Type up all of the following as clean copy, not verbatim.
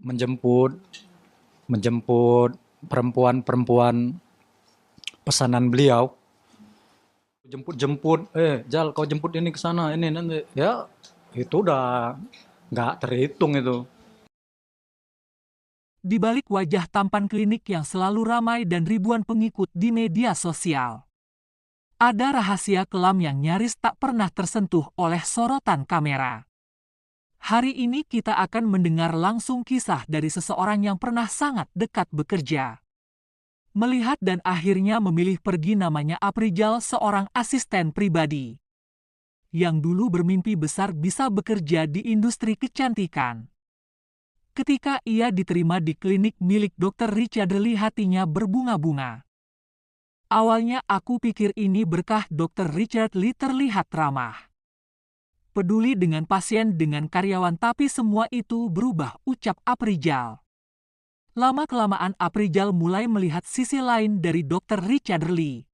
menjemput menjemput perempuan-perempuan pesanan beliau. Jemput-jemput, Jal kau jemput ini ke sana, ini nanti. Ya, itu udah nggak terhitung itu. Di balik wajah tampan klinik yang selalu ramai dan ribuan pengikut di media sosial, ada rahasia kelam yang nyaris tak pernah tersentuh oleh sorotan kamera. Hari ini kita akan mendengar langsung kisah dari seseorang yang pernah sangat dekat bekerja, melihat dan akhirnya memilih pergi. Namanya Aprijal, seorang asisten pribadi yang dulu bermimpi besar bisa bekerja di industri kecantikan. Ketika ia diterima di klinik milik Dr. Richard Lee, hatinya berbunga-bunga. Awalnya aku pikir ini berkah. Dr. Richard Lee terlihat ramah, peduli dengan pasien, dengan karyawan, tapi semua itu berubah, ucap Aprijal. Lama-kelamaan Aprijal mulai melihat sisi lain dari Dr. Richard Lee.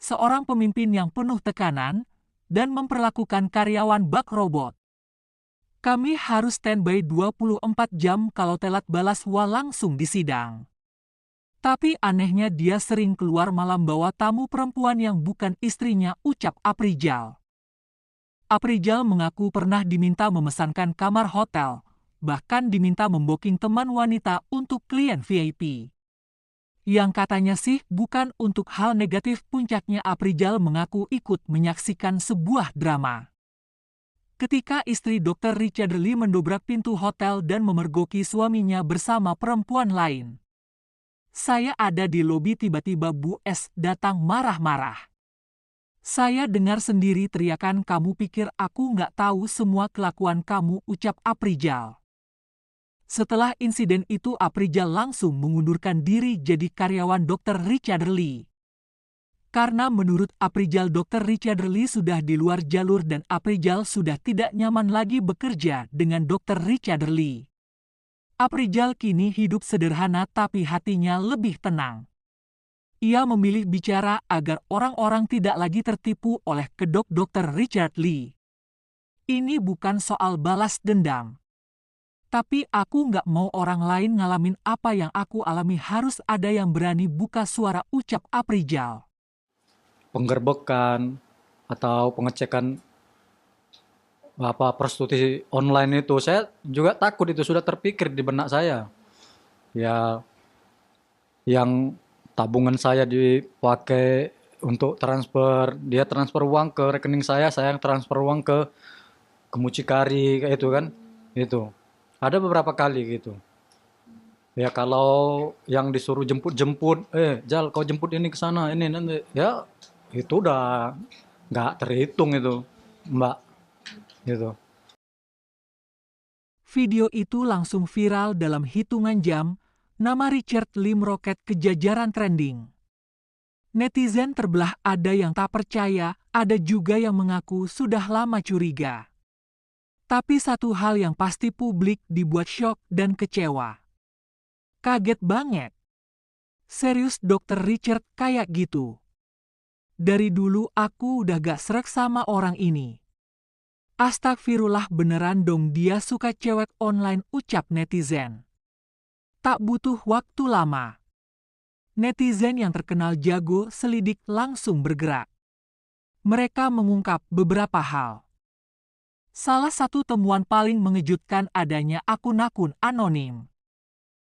Seorang pemimpin yang penuh tekanan dan memperlakukan karyawan bak robot. Kami harus standby 24 jam, kalau telat balas wah langsung disidang. Tapi anehnya dia sering keluar malam bawa tamu perempuan yang bukan istrinya, ucap Aprijal. Aprijal mengaku pernah diminta memesankan kamar hotel, bahkan diminta membooking teman wanita untuk klien VIP. Yang katanya sih bukan untuk hal negatif. Puncaknya Aprijal mengaku ikut menyaksikan sebuah drama. Ketika istri Dr. Richard Lee mendobrak pintu hotel dan memergoki suaminya bersama perempuan lain. Saya ada di lobi, tiba-tiba Bu S datang marah-marah. Saya dengar sendiri teriakan, kamu pikir aku nggak tahu semua kelakuan kamu, ucap Aprijal. Setelah insiden itu Aprijal langsung mengundurkan diri jadi karyawan Dr. Richard Lee. Karena menurut Aprijal Dr. Richard Lee sudah di luar jalur dan Aprijal sudah tidak nyaman lagi bekerja dengan Dr. Richard Lee. Aprijal kini hidup sederhana tapi hatinya lebih tenang. Ia memilih bicara agar orang-orang tidak lagi tertipu oleh kedok Dr. Richard Lee. Ini bukan soal balas dendam. Tapi aku nggak mau orang lain ngalamin apa yang aku alami, harus ada yang berani buka suara, ucap Aprijal. Penggerbekan atau pengecekan prostitusi online itu, saya juga takut, itu sudah terpikir di benak saya. Ya, yang tabungan saya dipakai untuk transfer, dia transfer uang ke rekening saya yang transfer uang ke mucikari kayak itu kan. Itu. Ada beberapa kali gitu. Ya kalau yang disuruh jemput-jemput, Jal kau jemput ini ke sana, ini nanti. Ya itu udah nggak terhitung itu, Mbak. Gitu. Video itu langsung viral dalam hitungan jam. Nama Richard Lee meroket ke jajaran trending. Netizen terbelah, ada yang tak percaya, ada juga yang mengaku sudah lama curiga. Tapi satu hal yang pasti, publik dibuat syok dan kecewa. Kaget banget. Serius Dr. Richard kayak gitu? Dari dulu aku udah gak srek sama orang ini. Astagfirullah, beneran dong dia suka cewek online, ucap netizen. Tak butuh waktu lama, netizen yang terkenal jago selidik langsung bergerak. Mereka mengungkap beberapa hal. Salah satu temuan paling mengejutkan adanya akun-akun anonim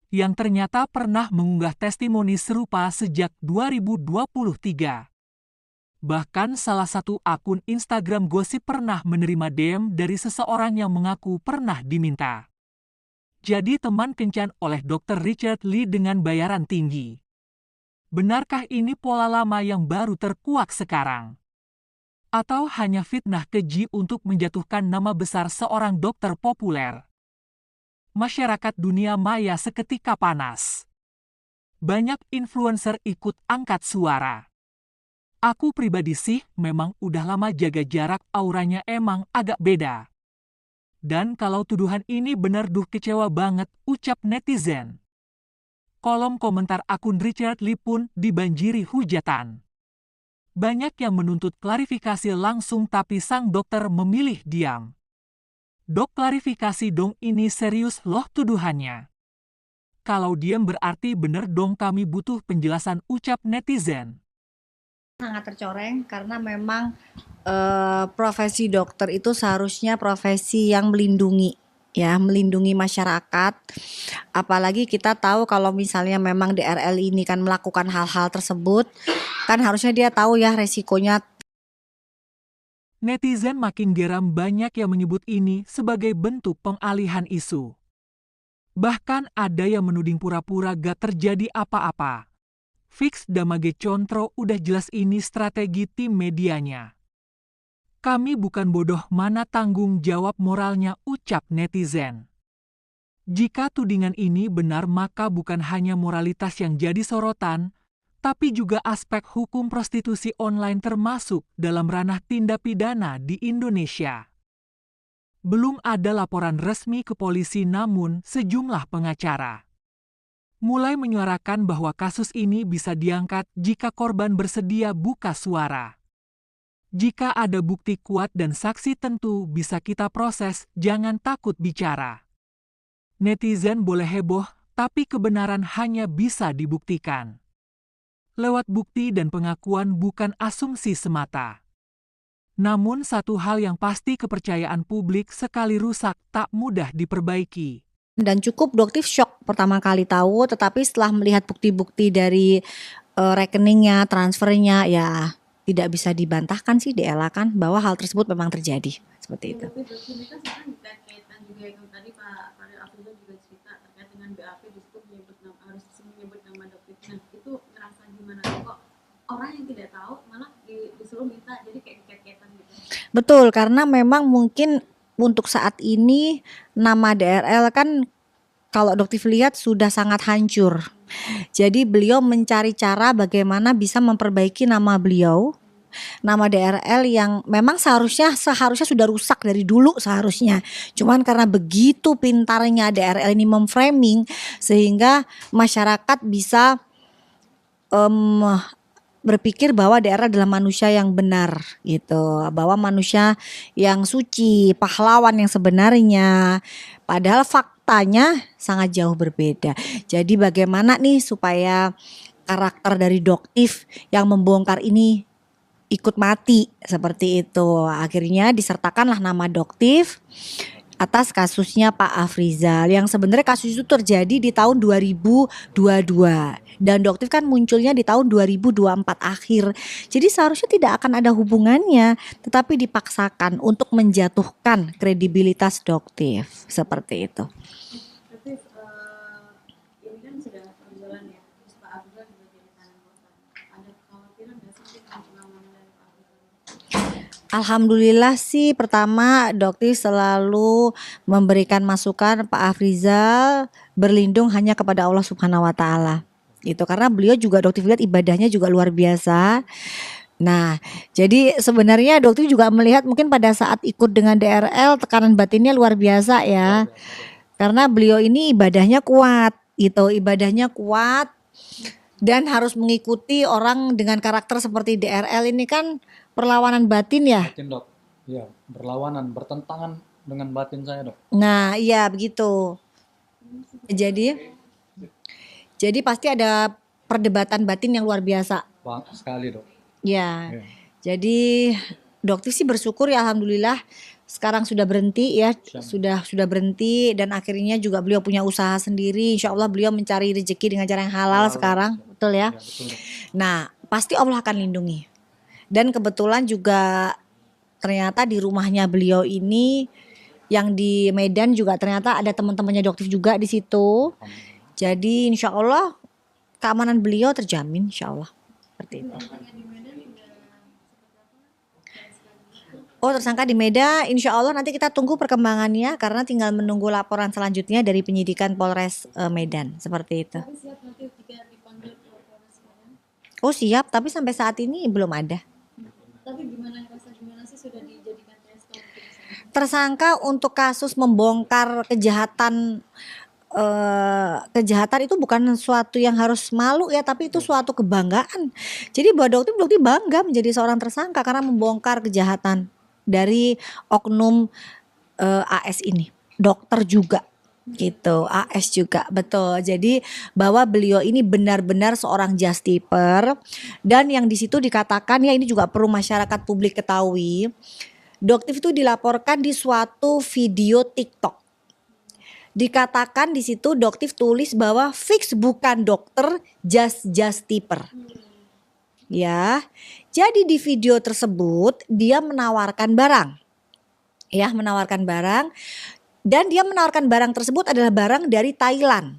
yang ternyata pernah mengunggah testimoni serupa sejak 2023. Bahkan salah satu akun Instagram gosip pernah menerima DM dari seseorang yang mengaku pernah diminta jadi teman kencan oleh Dr. Richard Lee dengan bayaran tinggi. Benarkah ini pola lama yang baru terkuak sekarang? Atau hanya fitnah keji untuk menjatuhkan nama besar seorang dokter populer? Masyarakat dunia maya seketika panas. Banyak influencer ikut angkat suara. Aku pribadi sih memang udah lama jaga jarak, auranya emang agak beda. Dan kalau tuduhan ini benar, kecewa banget, ucap netizen. Kolom komentar akun Richard Lee pun dibanjiri hujatan. Banyak yang menuntut klarifikasi langsung, tapi sang dokter memilih diam. Dok, klarifikasi dong, ini serius loh tuduhannya. Kalau diam berarti bener dong, kami butuh penjelasan, ucap netizen. Sangat tercoreng karena memang profesi dokter itu seharusnya profesi yang melindungi, ya, melindungi masyarakat. Apalagi kita tahu kalau misalnya memang DRL ini kan melakukan hal-hal tersebut, kan harusnya dia tahu ya resikonya. Netizen makin geram, banyak yang menyebut ini sebagai bentuk pengalihan isu. Bahkan ada yang menuding pura-pura gak terjadi apa-apa. Fix damage contro, udah jelas ini strategi tim medianya. Kami bukan bodoh, mana tanggung jawab moralnya, ucap netizen. Jika tudingan ini benar, maka bukan hanya moralitas yang jadi sorotan, tapi juga aspek hukum prostitusi online termasuk dalam ranah tindak pidana di Indonesia. Belum ada laporan resmi ke polisi, namun sejumlah pengacara mulai menyuarakan bahwa kasus ini bisa diangkat jika korban bersedia buka suara. Jika ada bukti kuat dan saksi tentu bisa kita proses, jangan takut bicara. Netizen boleh heboh, tapi kebenaran hanya bisa dibuktikan lewat bukti dan pengakuan, bukan asumsi semata. Namun satu hal yang pasti, kepercayaan publik sekali rusak tak mudah diperbaiki. Dan cukup Doktif shock pertama kali tahu, tetapi setelah melihat bukti-bukti dari rekeningnya, transfernya, ya tidak bisa dibantahkan sih, dielakkan bahwa hal tersebut memang terjadi seperti itu. Tapi ini kan sekarang kaitan juga yang tadi Pak Farid Afrizal juga cerita terkait dengan BAP disebut harus menyebut nama Doktif. Nah itu ngerasa gimana kok orang yang tidak tahu malah disuruh minta, jadi kayak kaitan gitu. Betul, karena memang mungkin untuk saat ini nama DRL kan kalau Doktif lihat sudah sangat hancur. Jadi beliau mencari cara bagaimana bisa memperbaiki nama beliau, nama DRL yang memang seharusnya sudah rusak dari dulu seharusnya. Cuman karena begitu pintarnya DRL ini memframing sehingga masyarakat bisa berpikir bahwa DRL adalah manusia yang benar gitu, bahwa manusia yang suci, pahlawan yang sebenarnya. Padahal faktanya sangat jauh berbeda. Jadi bagaimana nih supaya karakter dari Doktif yang membongkar ini ikut mati seperti itu. Akhirnya disertakanlah nama Doktif atas kasusnya Pak Afrizal, yang sebenarnya kasus itu terjadi di tahun 2022 dan Doktif kan munculnya di tahun 2024 akhir. Jadi seharusnya tidak akan ada hubungannya, tetapi dipaksakan untuk menjatuhkan kredibilitas Doktif seperti itu. Tapi ini kan sudah berjalan ya, terus Pak Afrizal juga jadi tahanan kota. Ada kekhawatiran nggak sih dengan pengamanan dari Pak Afrizal? Alhamdulillah sih, pertama Doktif selalu memberikan masukan Pak Afrizal berlindung hanya kepada Allah Subhanahu wa taala. Itu karena beliau juga Doktif lihat ibadahnya juga luar biasa. Nah, jadi sebenarnya Doktif juga melihat mungkin pada saat ikut dengan DRL tekanan batinnya luar biasa ya. Karena beliau ini ibadahnya kuat gitu, ibadahnya kuat dan harus mengikuti orang dengan karakter seperti DRL ini kan perlawanan batin ya. Batin, Dok. Iya, berlawanan, bertentangan dengan batin saya, Dok. Nah, iya begitu. Jadi pasti ada perdebatan batin yang luar biasa. Bang, sekali, Dok. Ya. Iya. Jadi Doktif sih bersyukur ya, alhamdulillah sekarang sudah berhenti ya, sudah berhenti dan akhirnya juga beliau punya usaha sendiri. Insya Allah beliau mencari rezeki dengan cara yang halal sekarang, betul ya. Iya, betul, Dok. Nah, pasti Allah akan lindungi. Dan kebetulan juga ternyata di rumahnya beliau ini yang di Medan juga ternyata ada teman-temannya Doktif juga di situ. Jadi insya Allah keamanan beliau terjamin, insya Allah seperti itu. Oh, tersangka di Medan, insya Allah nanti kita tunggu perkembangannya karena tinggal menunggu laporan selanjutnya dari penyidikan Polres Medan seperti itu. Tapi siap nanti jika dipanggil ke Polres Medan. Oh siap, tapi sampai saat ini belum ada. Tapi gimana sih sudah dijadikan tersangka? Tersangka untuk kasus membongkar kejahatan itu bukan suatu yang harus malu ya, tapi itu suatu kebanggaan. Jadi buat Doktif bangga menjadi seorang tersangka karena membongkar kejahatan dari oknum AS ini, dokter juga gitu, AS juga, betul. Jadi bahwa beliau ini benar-benar seorang justiper, dan yang di situ dikatakan, ya ini juga perlu masyarakat publik ketahui, Doktif itu dilaporkan di suatu video TikTok. Dikatakan di situ Doktif tulis bahwa fix bukan dokter, justiper. Ya, jadi di video tersebut dia menawarkan barang. Ya, menawarkan barang, dan dia menawarkan barang tersebut adalah barang dari Thailand.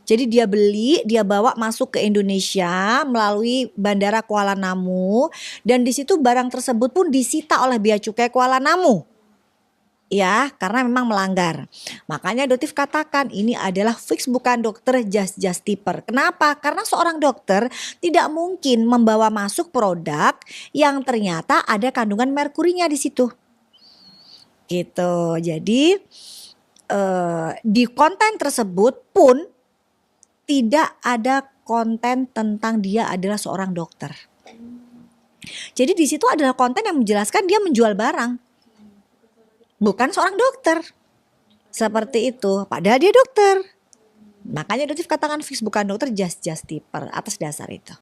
Jadi dia beli, dia bawa masuk ke Indonesia melalui Bandara Kuala Namu, dan di situ barang tersebut pun disita oleh Bea Cukai Kuala Namu. Ya, karena memang melanggar. Makanya Doktif katakan ini adalah fix bukan dokter, justiper. Kenapa? Karena seorang dokter tidak mungkin membawa masuk produk yang ternyata ada kandungan merkurinya di situ. Gitu. Jadi di konten tersebut pun tidak ada konten tentang dia adalah seorang dokter. Jadi di situ adalah konten yang menjelaskan dia menjual barang, bukan seorang dokter. Seperti itu. Padahal dia dokter. Makanya Doktif katakan fix bukan dokter, justiper atas dasar itu.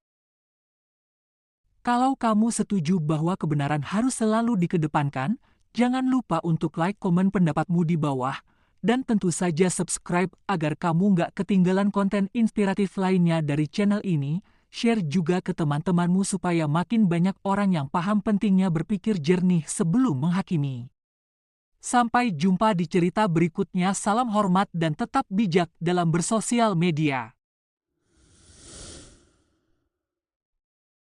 Kalau kamu setuju bahwa kebenaran harus selalu dikedepankan, jangan lupa untuk like, komen pendapatmu di bawah, dan tentu saja subscribe agar kamu nggak ketinggalan konten inspiratif lainnya dari channel ini. Share juga ke teman-temanmu supaya makin banyak orang yang paham pentingnya berpikir jernih sebelum menghakimi. Sampai jumpa di cerita berikutnya. Salam hormat dan tetap bijak dalam bersosial media.